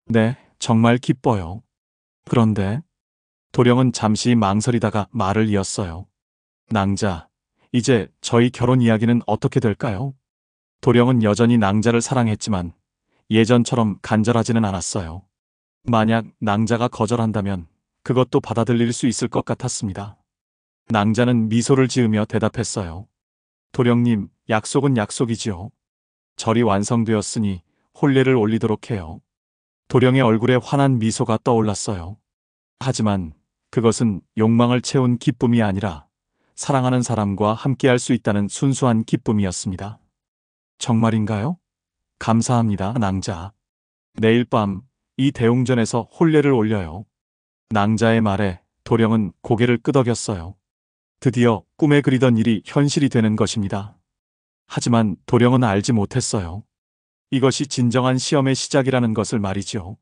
A: 네, 정말 기뻐요. 그런데 도령은 잠시 망설이다가 말을 이었어요. 낭자, 이제 저희 결혼 이야기는 어떻게 될까요? 도령은 여전히 낭자를 사랑했지만 예전처럼 간절하지는 않았어요. 만약 낭자가 거절한다면 그것도 받아들일 수 있을 것 같았습니다. 낭자는 미소를 지으며 대답했어요. 도령님, 약속은 약속이지요. 절이 완성되었으니 혼례를 올리도록 해요. 도령의 얼굴에 환한 미소가 떠올랐어요. 하지만 그것은 욕망을 채운 기쁨이 아니라 사랑하는 사람과 함께할 수 있다는 순수한 기쁨이었습니다. 정말인가요? 감사합니다, 낭자. 내일 밤 이 대웅전에서 혼례를 올려요. 낭자의 말에 도령은 고개를 끄덕였어요. 드디어 꿈에 그리던 일이 현실이 되는 것입니다. 하지만 도령은 알지 못했어요. 이것이 진정한 시험의 시작이라는 것을 말이죠.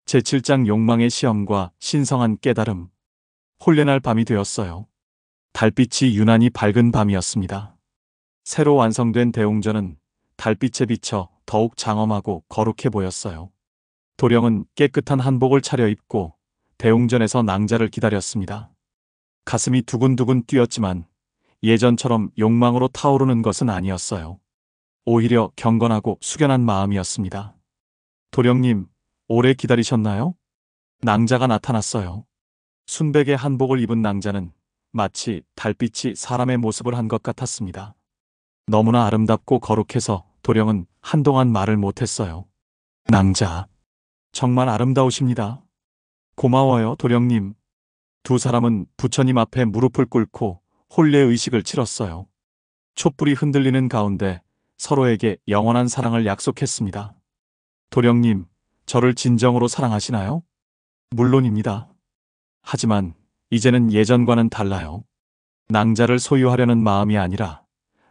A: 제7장 욕망의 시험과 신성한 깨달음. 혼례날 밤이 되었어요. 달빛이 유난히 밝은 밤이었습니다. 새로 완성된 대웅전은 달빛에 비쳐 더욱 장엄하고 거룩해 보였어요. 도령은 깨끗한 한복을 차려입고 대웅전에서 낭자를 기다렸습니다. 가슴이 두근두근 뛰었지만 예전처럼 욕망으로 타오르는 것은 아니었어요. 오히려 경건하고 숙연한 마음이었습니다. 도령님, 오래 기다리셨나요? 낭자가 나타났어요. 순백의 한복을 입은 낭자는 마치 달빛이 사람의 모습을 한 것 같았습니다. 너무나 아름답고 거룩해서 도령은 한동안 말을 못했어요. 낭자, 정말 아름다우십니다. 고마워요, 도령님. 두 사람은 부처님 앞에 무릎을 꿇고 혼례 의식을 치렀어요. 촛불이 흔들리는 가운데 서로에게 영원한 사랑을 약속했습니다. 도령님, 저를 진정으로 사랑하시나요? 물론입니다. 하지만 이제는 예전과는 달라요. 낭자를 소유하려는 마음이 아니라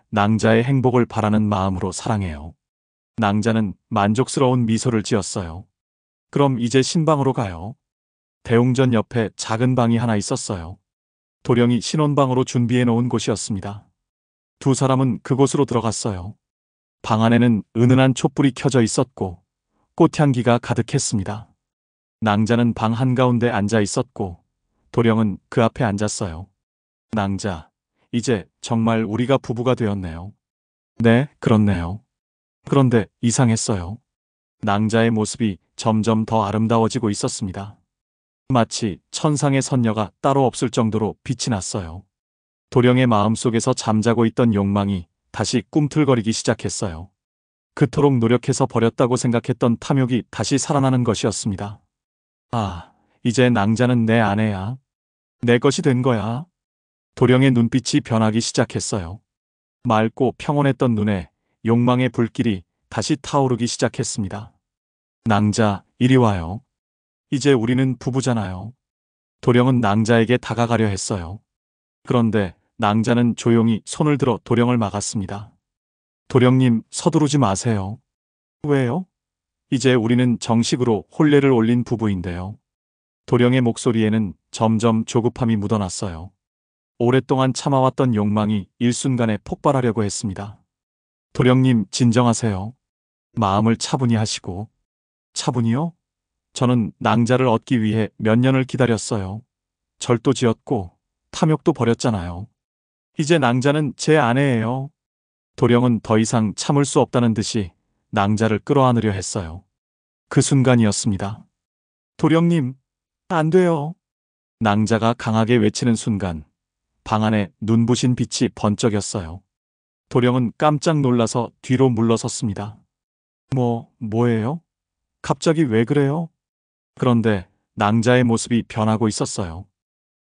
A: 낭자의 행복을 바라는 마음으로 사랑해요. 낭자는 만족스러운 미소를 지었어요. 그럼 이제 신방으로 가요. 대웅전 옆에 작은 방이 하나 있었어요. 도령이 신혼방으로 준비해 놓은 곳이었습니다. 두 사람은 그곳으로 들어갔어요. 방 안에는 은은한 촛불이 켜져 있었고 꽃향기가 가득했습니다. 낭자는 방 한가운데 앉아 있었고 도령은 그 앞에 앉았어요. 낭자, 이제 정말 우리가 부부가 되었네요. 네, 그렇네요. 그런데 이상했어요. 낭자의 모습이 점점 더 아름다워지고 있었습니다. 마치 천상의 선녀가 따로 없을 정도로 빛이 났어요. 도령의 마음속에서 잠자고 있던 욕망이 다시 꿈틀거리기 시작했어요. 그토록 노력해서 버렸다고 생각했던 탐욕이 다시 살아나는 것이었습니다. 아, 이제 낭자는 내 아내야. 내 것이 된 거야. 도령의 눈빛이 변하기 시작했어요. 맑고 평온했던 눈에 욕망의 불길이 다시 타오르기 시작했습니다. 낭자, 이리 와요. 이제 우리는 부부잖아요. 도령은 낭자에게 다가가려 했어요. 그런데 낭자는 조용히 손을 들어 도령을 막았습니다. 도령님, 서두르지 마세요. 왜요? 이제 우리는 정식으로 혼례를 올린 부부인데요. 도령의 목소리에는 점점 조급함이 묻어났어요. 오랫동안 참아왔던 욕망이 일순간에 폭발하려고 했습니다. 도령님, 진정하세요. 마음을 차분히 하시고. 차분히요? 저는 낭자를 얻기 위해 몇 년을 기다렸어요. 절도 지었고 탐욕도 버렸잖아요. 이제 낭자는 제 아내예요. 도령은 더 이상 참을 수 없다는 듯이 낭자를 끌어안으려 했어요. 그 순간이었습니다. 도령님, 안 돼요. 낭자가 강하게 외치는 순간 방 안에 눈부신 빛이 번쩍였어요. 도령은 깜짝 놀라서 뒤로 물러섰습니다. 뭐예요? 갑자기 왜 그래요? 그런데 낭자의 모습이 변하고 있었어요.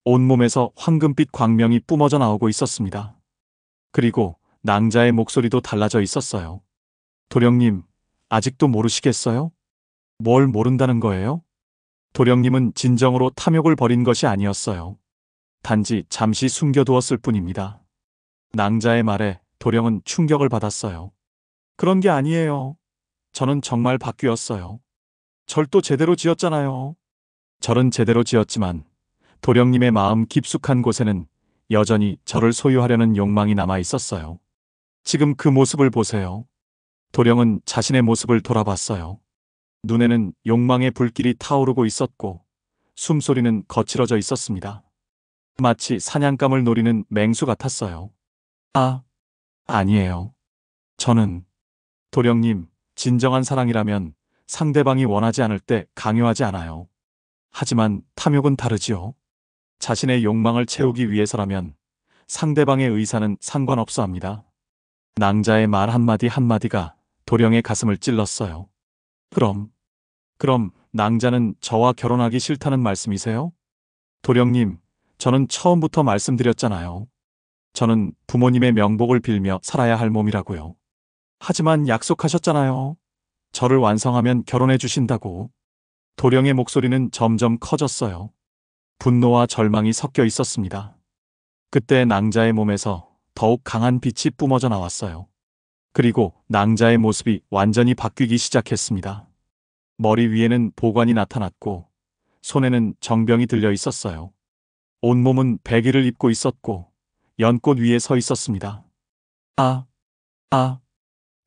A: 온몸에서 황금빛 광명이 뿜어져 나오고 있었습니다. 그리고 낭자의 목소리도 달라져 있었어요. 도령님, 아직도 모르시겠어요? 뭘 모른다는 거예요? 도령님은 진정으로 탐욕을 버린 것이 아니었어요. 단지 잠시 숨겨두었을 뿐입니다. 낭자의 말에 도령은 충격을 받았어요. 그런 게 아니에요. 저는 정말 바뀌었어요. 절도 제대로 지었잖아요. 절은 제대로 지었지만 도령님의 마음 깊숙한 곳에는 여전히 저를 소유하려는 욕망이 남아 있었어요. 지금 그 모습을 보세요. 도령은 자신의 모습을 돌아봤어요. 눈에는 욕망의 불길이 타오르고 있었고 숨소리는 거칠어져 있었습니다. 마치 사냥감을 노리는 맹수 같았어요. 아니에요. 저는 도령님, 진정한 사랑이라면 상대방이 원하지 않을 때 강요하지 않아요. 하지만 탐욕은 다르지요. 자신의 욕망을 채우기 위해서라면 상대방의 의사는 상관없어 합니다. 낭자의 말 한마디 한마디가 도령의 가슴을 찔렀어요. 그럼 낭자는 저와 결혼하기 싫다는 말씀이세요? 도령님, 저는 처음부터 말씀드렸잖아요. 저는 부모님의 명복을 빌며 살아야 할 몸이라고요. 하지만 약속하셨잖아요. 저를 완성하면 결혼해 주신다고. 도령의 목소리는 점점 커졌어요. 분노와 절망이 섞여 있었습니다. 그때 낭자의 몸에서 더욱 강한 빛이 뿜어져 나왔어요. 그리고 낭자의 모습이 완전히 바뀌기 시작했습니다. 머리 위에는 보관이 나타났고 손에는 정병이 들려 있었어요. 온몸은 백의를 입고 있었고 연꽃 위에 서 있었습니다.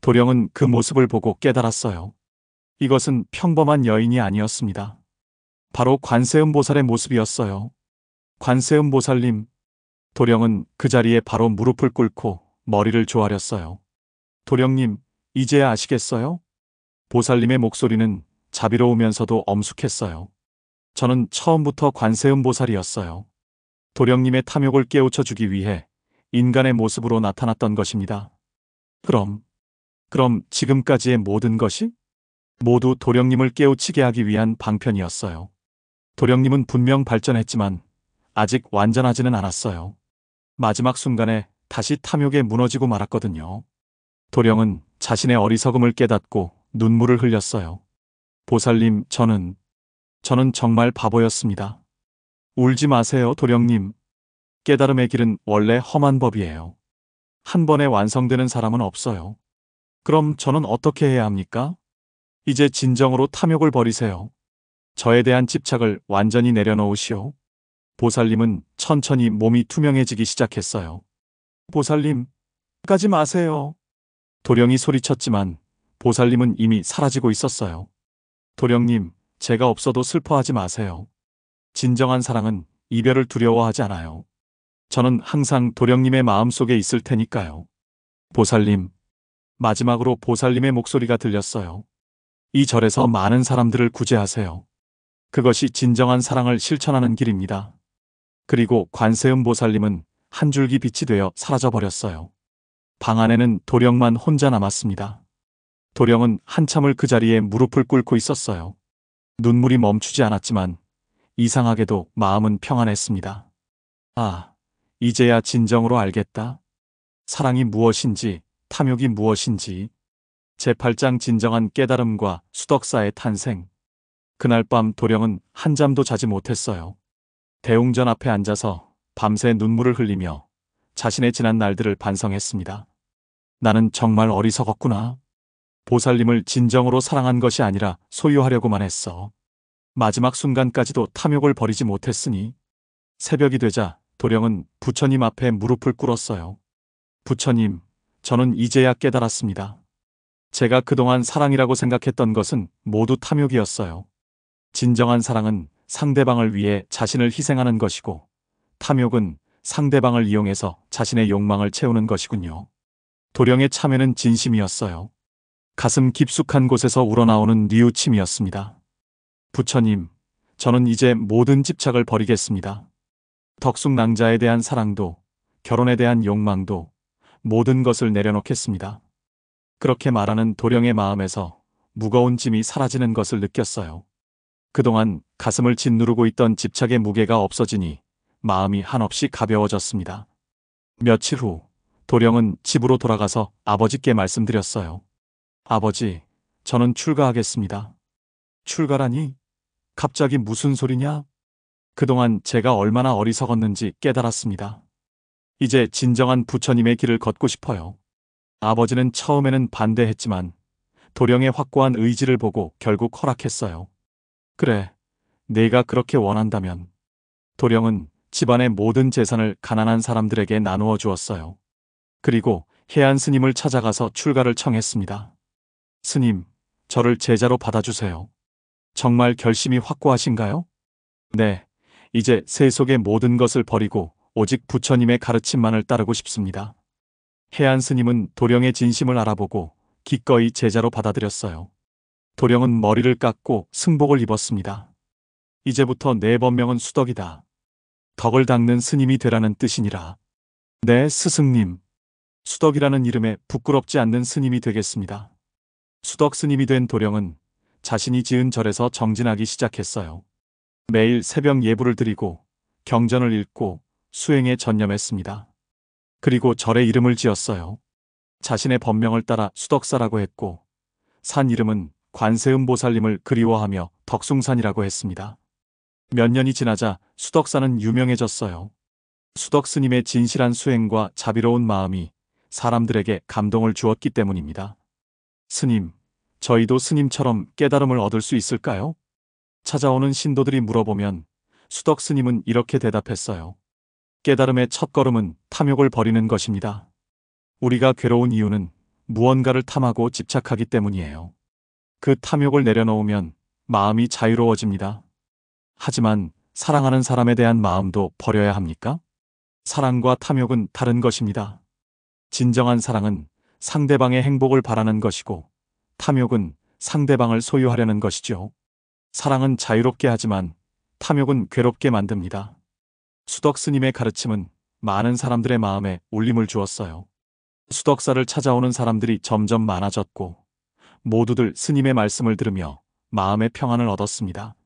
A: 도령은 그 모습을 보고 깨달았어요. 이것은 평범한 여인이 아니었습니다. 바로 관세음보살의 모습이었어요. 관세음보살님. 도령은 그 자리에 바로 무릎을 꿇고 머리를 조아렸어요. 도령님, 이제야 아시겠어요? 보살님의 목소리는 자비로우면서도 엄숙했어요. 저는 처음부터 관세음보살이었어요. 도령님의 탐욕을 깨우쳐 주기 위해 인간의 모습으로 나타났던 것입니다. 그럼 지금까지의 모든 것이 모두 도령님을 깨우치게 하기 위한 방편이었어요. 도령님은 분명 발전했지만 아직 완전하지는 않았어요. 마지막 순간에 다시 탐욕에 무너지고 말았거든요. 도령은 자신의 어리석음을 깨닫고 눈물을 흘렸어요. 보살님, 저는 정말 바보였습니다. 울지 마세요, 도령님. 깨달음의 길은 원래 험한 법이에요. 한 번에 완성되는 사람은 없어요. 그럼 저는 어떻게 해야 합니까? 이제 진정으로 탐욕을 버리세요. 저에 대한 집착을 완전히 내려놓으시오. 보살님은 천천히 몸이 투명해지기 시작했어요. 보살님, 가지 마세요. 도령이 소리쳤지만 보살님은 이미 사라지고 있었어요. 도령님, 제가 없어도 슬퍼하지 마세요. 진정한 사랑은 이별을 두려워하지 않아요. 저는 항상 도령님의 마음속에 있을 테니까요. 보살님. 마지막으로 보살님의 목소리가 들렸어요. 이 절에서 많은 사람들을 구제하세요. 그것이 진정한 사랑을 실천하는 길입니다. 그리고 관세음 보살님은 한 줄기 빛이 되어 사라져버렸어요. 방 안에는 도령만 혼자 남았습니다. 도령은 한참을 그 자리에 무릎을 꿇고 있었어요. 눈물이 멈추지 않았지만 이상하게도 마음은 평안했습니다. 아, 이제야 진정으로 알겠다. 사랑이 무엇인지, 탐욕이 무엇인지. 제8장 진정한 깨달음과 수덕사의 탄생. 그날 밤 도령은 한잠도 자지 못했어요. 대웅전 앞에 앉아서 밤새 눈물을 흘리며 자신의 지난 날들을 반성했습니다. 나는 정말 어리석었구나. 보살님을 진정으로 사랑한 것이 아니라 소유하려고만 했어. 마지막 순간까지도 탐욕을 버리지 못했으니. 새벽이 되자 도령은 부처님 앞에 무릎을 꿇었어요. 부처님, 저는 이제야 깨달았습니다. 제가 그동안 사랑이라고 생각했던 것은 모두 탐욕이었어요. 진정한 사랑은 상대방을 위해 자신을 희생하는 것이고, 탐욕은 상대방을 이용해서 자신의 욕망을 채우는 것이군요. 도령의 참회는 진심이었어요. 가슴 깊숙한 곳에서 우러나오는 뉘우침이었습니다. 부처님, 저는 이제 모든 집착을 버리겠습니다. 덕숙낭자에 대한 사랑도, 결혼에 대한 욕망도, 모든 것을 내려놓겠습니다. 그렇게 말하는 도령의 마음에서 무거운 짐이 사라지는 것을 느꼈어요. 그동안 가슴을 짓누르고 있던 집착의 무게가 없어지니 마음이 한없이 가벼워졌습니다. 며칠 후 도령은 집으로 돌아가서 아버지께 말씀드렸어요. 아버지, 저는 출가하겠습니다. 출가라니? 갑자기 무슨 소리냐? 그동안 제가 얼마나 어리석었는지 깨달았습니다. 이제 진정한 부처님의 길을 걷고 싶어요. 아버지는 처음에는 반대했지만 도령의 확고한 의지를 보고 결국 허락했어요. 그래, 네가 그렇게 원한다면. 도령은 집안의 모든 재산을 가난한 사람들에게 나누어 주었어요. 그리고 해안 스님을 찾아가서 출가를 청했습니다. 스님, 저를 제자로 받아주세요. 정말 결심이 확고하신가요? 네, 이제 세속의 모든 것을 버리고 오직 부처님의 가르침만을 따르고 싶습니다. 해안 스님은 도령의 진심을 알아보고 기꺼이 제자로 받아들였어요. 도령은 머리를 깎고 승복을 입었습니다. 이제부터 내 법명은 수덕이다. 덕을 닦는 스님이 되라는 뜻이니라. 네, 스승님. 수덕이라는 이름에 부끄럽지 않는 스님이 되겠습니다. 수덕 스님이 된 도령은 자신이 지은 절에서 정진하기 시작했어요. 매일 새벽 예불을 드리고 경전을 읽고 수행에 전념했습니다. 그리고 절에 이름을 지었어요. 자신의 법명을 따라 수덕사라고 했고, 산 이름은 관세음보살님을 그리워하며 덕숭산이라고 했습니다. 몇 년이 지나자 수덕사는 유명해졌어요. 수덕스님의 진실한 수행과 자비로운 마음이 사람들에게 감동을 주었기 때문입니다. 스님, 저희도 스님처럼 깨달음을 얻을 수 있을까요? 찾아오는 신도들이 물어보면 수덕스님은 이렇게 대답했어요. 깨달음의 첫걸음은 탐욕을 버리는 것입니다. 우리가 괴로운 이유는 무언가를 탐하고 집착하기 때문이에요. 그 탐욕을 내려놓으면 마음이 자유로워집니다. 하지만 사랑하는 사람에 대한 마음도 버려야 합니까? 사랑과 탐욕은 다른 것입니다. 진정한 사랑은 상대방의 행복을 바라는 것이고, 탐욕은 상대방을 소유하려는 것이죠. 사랑은 자유롭게 하지만 탐욕은 괴롭게 만듭니다. 수덕 스님의 가르침은 많은 사람들의 마음에 울림을 주었어요. 수덕사를 찾아오는 사람들이 점점 많아졌고 모두들 스님의 말씀을 들으며 마음의 평안을 얻었습니다.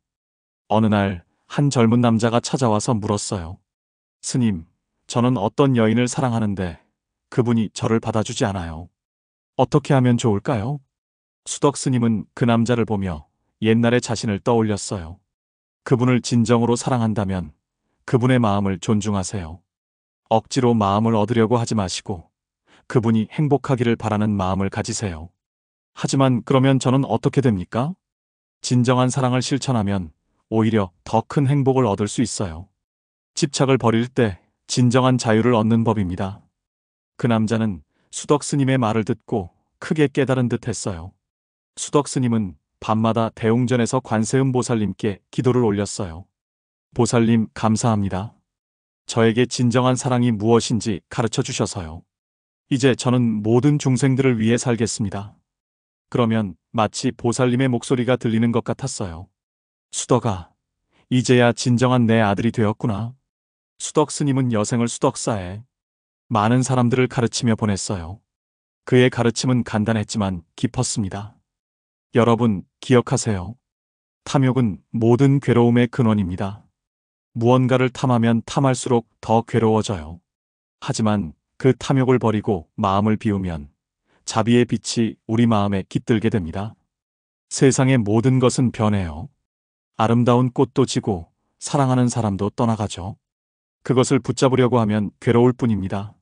A: 어느 날 한 젊은 남자가 찾아와서 물었어요. 스님, 저는 어떤 여인을 사랑하는데 그분이 저를 받아주지 않아요. 어떻게 하면 좋을까요? 수덕 스님은 그 남자를 보며 옛날의 자신을 떠올렸어요. 그분을 진정으로 사랑한다면 그분의 마음을 존중하세요. 억지로 마음을 얻으려고 하지 마시고 그분이 행복하기를 바라는 마음을 가지세요. 하지만 그러면 저는 어떻게 됩니까? 진정한 사랑을 실천하면 오히려 더 큰 행복을 얻을 수 있어요. 집착을 버릴 때 진정한 자유를 얻는 법입니다. 그 남자는 수덕 스님의 말을 듣고 크게 깨달은 듯 했어요. 수덕 스님은 밤마다 대웅전에서 관세음 보살님께 기도를 올렸어요. 보살님, 감사합니다. 저에게 진정한 사랑이 무엇인지 가르쳐 주셔서요. 이제 저는 모든 중생들을 위해 살겠습니다. 그러면 마치 보살님의 목소리가 들리는 것 같았어요. 수덕아, 이제야 진정한 내 아들이 되었구나. 수덕 스님은 여생을 수덕사에 많은 사람들을 가르치며 보냈어요. 그의 가르침은 간단했지만 깊었습니다. 여러분, 기억하세요. 탐욕은 모든 괴로움의 근원입니다. 무언가를 탐하면 탐할수록 더 괴로워져요. 하지만 그 탐욕을 버리고 마음을 비우면 자비의 빛이 우리 마음에 깃들게 됩니다. 세상의 모든 것은 변해요. 아름다운 꽃도 지고 사랑하는 사람도 떠나가죠. 그것을 붙잡으려고 하면 괴로울 뿐입니다.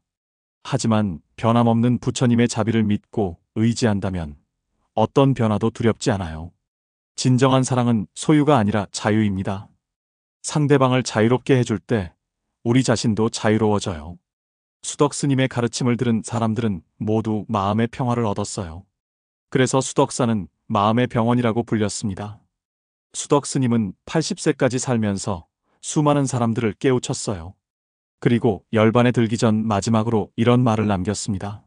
A: 하지만 변함없는 부처님의 자비를 믿고 의지한다면 어떤 변화도 두렵지 않아요. 진정한 사랑은 소유가 아니라 자유입니다. 상대방을 자유롭게 해줄 때 우리 자신도 자유로워져요. 수덕 스님의 가르침을 들은 사람들은 모두 마음의 평화를 얻었어요. 그래서 수덕사는 마음의 병원이라고 불렸습니다. 수덕 스님은 80세까지 살면서 수많은 사람들을 깨우쳤어요. 그리고 열반에 들기 전 마지막으로 이런 말을 남겼습니다.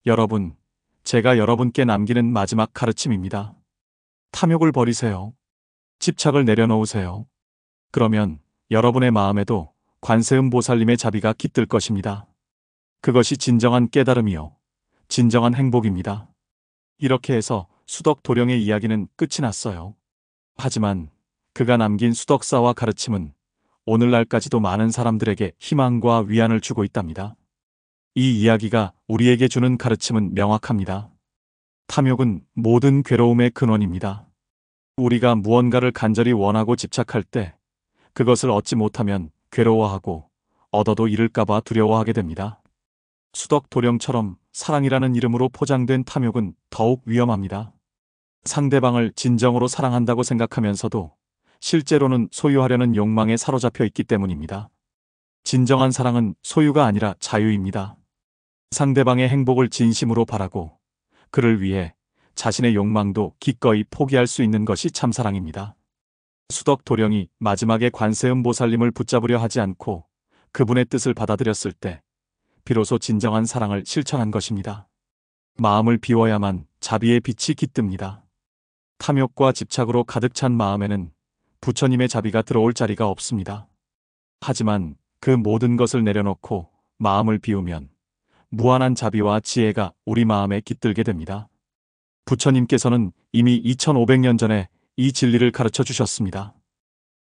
A: 여러분, 제가 여러분께 남기는 마지막 가르침입니다. 탐욕을 버리세요. 집착을 내려놓으세요. 그러면 여러분의 마음에도 관세음 보살님의 자비가 깃들 것입니다. 그것이 진정한 깨달음이요, 진정한 행복입니다. 이렇게 해서 수덕 도령의 이야기는 끝이 났어요. 하지만 그가 남긴 수덕사와 가르침은 오늘날까지도 많은 사람들에게 희망과 위안을 주고 있답니다. 이 이야기가 우리에게 주는 가르침은 명확합니다. 탐욕은 모든 괴로움의 근원입니다. 우리가 무언가를 간절히 원하고 집착할 때 그것을 얻지 못하면 괴로워하고 얻어도 잃을까봐 두려워하게 됩니다. 수덕 도령처럼 사랑이라는 이름으로 포장된 탐욕은 더욱 위험합니다. 상대방을 진정으로 사랑한다고 생각하면서도 실제로는 소유하려는 욕망에 사로잡혀 있기 때문입니다. 진정한 사랑은 소유가 아니라 자유입니다. 상대방의 행복을 진심으로 바라고 그를 위해 자신의 욕망도 기꺼이 포기할 수 있는 것이 참사랑입니다. 수덕 도령이 마지막에 관세음 보살님을 붙잡으려 하지 않고 그분의 뜻을 받아들였을 때 비로소 진정한 사랑을 실천한 것입니다. 마음을 비워야만 자비의 빛이 깃듭니다. 탐욕과 집착으로 가득 찬 마음에는 부처님의 자비가 들어올 자리가 없습니다. 하지만 그 모든 것을 내려놓고 마음을 비우면 무한한 자비와 지혜가 우리 마음에 깃들게 됩니다. 부처님께서는 이미 2500년 전에 이 진리를 가르쳐 주셨습니다.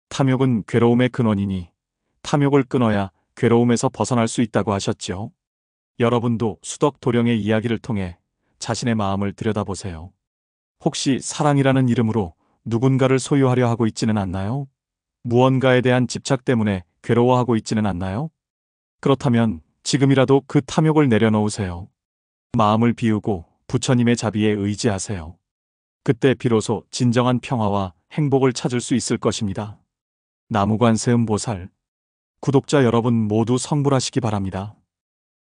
A: 탐욕은 괴로움의 근원이니 탐욕을 끊어야 괴로움에서 벗어날 수 있다고 하셨지요. 여러분도 수덕 도령의 이야기를 통해 자신의 마음을 들여다보세요. 혹시 사랑이라는 이름으로 누군가를 소유하려 하고 있지는 않나요? 무언가에 대한 집착 때문에 괴로워하고 있지는 않나요? 그렇다면 지금이라도 그 탐욕을 내려놓으세요. 마음을 비우고 부처님의 자비에 의지하세요. 그때 비로소 진정한 평화와 행복을 찾을 수 있을 것입니다. 나무관세음보살, 구독자 여러분 모두 성불하시기 바랍니다.